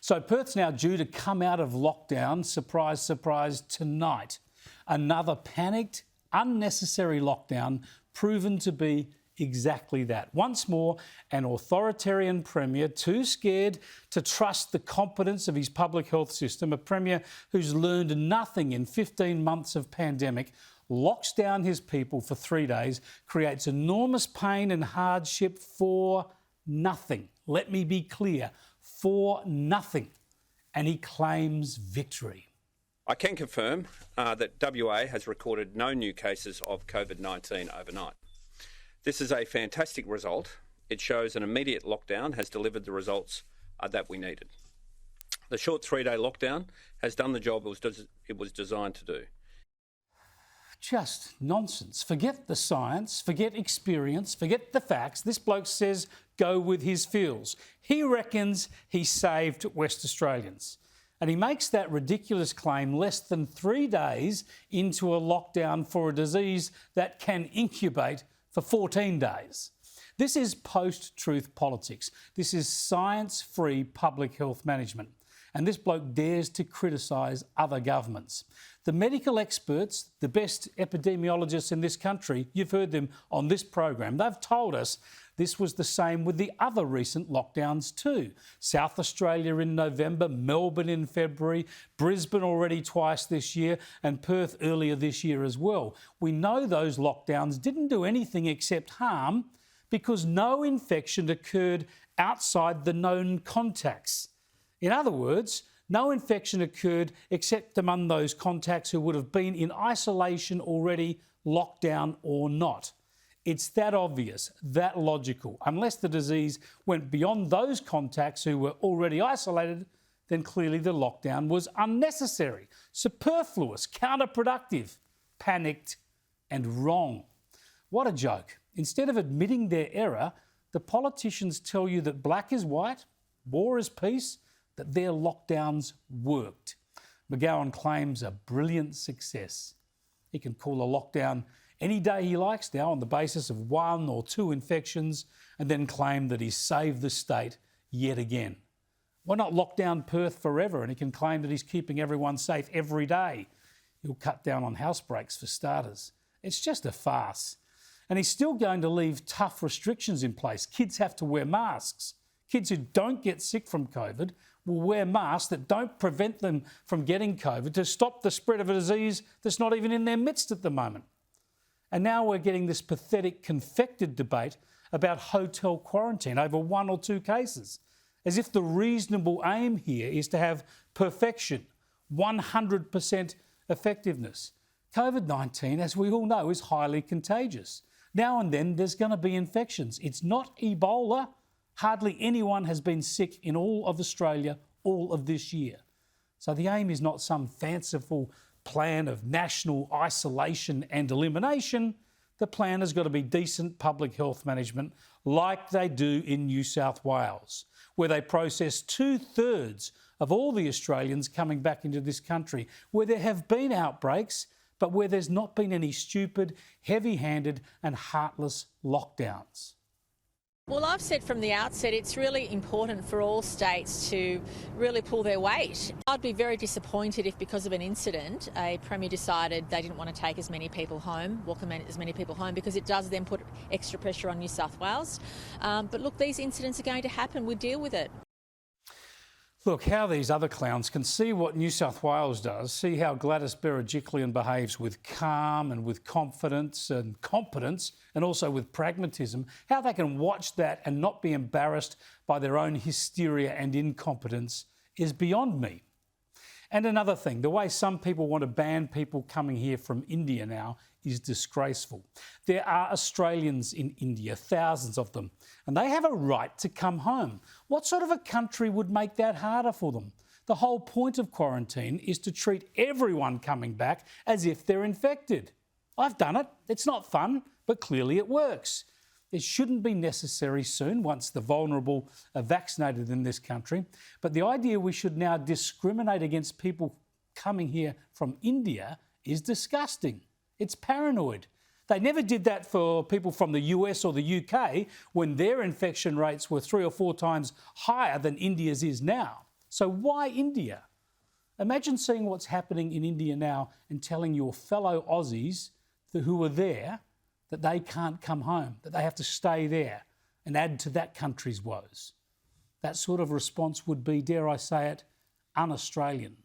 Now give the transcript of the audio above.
So Perth's now due to come out of lockdown, surprise, surprise, tonight. Another panicked, unnecessary lockdown proven to be exactly that. Once more, an authoritarian premier too scared to trust the competence of his public health system, a premier who's learned nothing in 15 months of pandemic, locks down his people for 3 days, creates enormous pain and hardship for nothing. Let me be clear, for nothing. And he claims victory. I can confirm that WA has recorded no new cases of COVID-19 overnight. This is a fantastic result. It shows an immediate lockdown has delivered the results that we needed. The short 3-day lockdown has done the job it was designed to do. Just nonsense. Forget the science, forget experience, forget the facts. This bloke says go with his feels. He reckons he saved West Australians. And he makes that ridiculous claim less than 3 days into a lockdown for a disease that can incubate for 14 days. This is post-truth politics. This is science-free public health management. And this bloke dares to criticise other governments. The medical experts, the best epidemiologists in this country, you've heard them on this program, they've told us this was the same with the other recent lockdowns too. South Australia in November, Melbourne in February, Brisbane already twice this year, and Perth earlier this year as well. We know those lockdowns didn't do anything except harm because no infection occurred outside the known contacts. In other words, no infection occurred except among those contacts who would have been in isolation already, lockdown or not. It's that obvious, that logical. Unless the disease went beyond those contacts who were already isolated, then clearly the lockdown was unnecessary, superfluous, counterproductive, panicked and wrong. What a joke. Instead of admitting their error, the politicians tell you that black is white, war is peace, that their lockdowns worked. McGowan claims a brilliant success. He can call a lockdown any day he likes now on the basis of 1 or 2 infections and then claim that he's saved the state yet again. Why not lock down Perth forever and he can claim that he's keeping everyone safe every day? He'll cut down on house breaks for starters. It's just a farce. And he's still going to leave tough restrictions in place. Kids have to wear masks. Kids who don't get sick from COVID will wear masks that don't prevent them from getting COVID to stop the spread of a disease that's not even in their midst at the moment. And now we're getting this pathetic confected debate about hotel quarantine over 1 or 2 cases, as if the reasonable aim here is to have perfection, 100% effectiveness. COVID-19, as we all know, is highly contagious. Now and then there's going to be infections. It's not Ebola. Hardly anyone has been sick in all of Australia all of this year. So the aim is not some fanciful plan of national isolation and elimination. The plan has got to be decent public health management like they do in New South Wales, where they process 2/3 of all the Australians coming back into this country, where there have been outbreaks, but where there's not been any stupid, heavy-handed and heartless lockdowns. Well, I've said from the outset it's really important for all states to really pull their weight. I'd be very disappointed if because of an incident a Premier decided they didn't want to take as many people home, welcome as many people home, because it does then put extra pressure on New South Wales. But look, these incidents are going to happen. We deal with it. Look, how these other clowns can see what New South Wales does, see how Gladys Berejiklian behaves with calm and with confidence and competence and also with pragmatism, how they can watch that and not be embarrassed by their own hysteria and incompetence is beyond me. And another thing, the way some people want to ban people coming here from India now is disgraceful. There are Australians in India, thousands of them, and they have a right to come home. What sort of a country would make that harder for them? The whole point of quarantine is to treat everyone coming back as if they're infected. I've done it. It's not fun, but clearly it works. It shouldn't be necessary soon once the vulnerable are vaccinated in this country. But the idea we should now discriminate against people coming here from India is disgusting. It's paranoid. They never did that for people from the US or the UK when their infection rates were 3 or 4 times higher than India's is now. So why India? Imagine seeing what's happening in India now and telling your fellow Aussies who are there that they can't come home, that they have to stay there and add to that country's woes. That sort of response would be, dare I say it, un-Australian.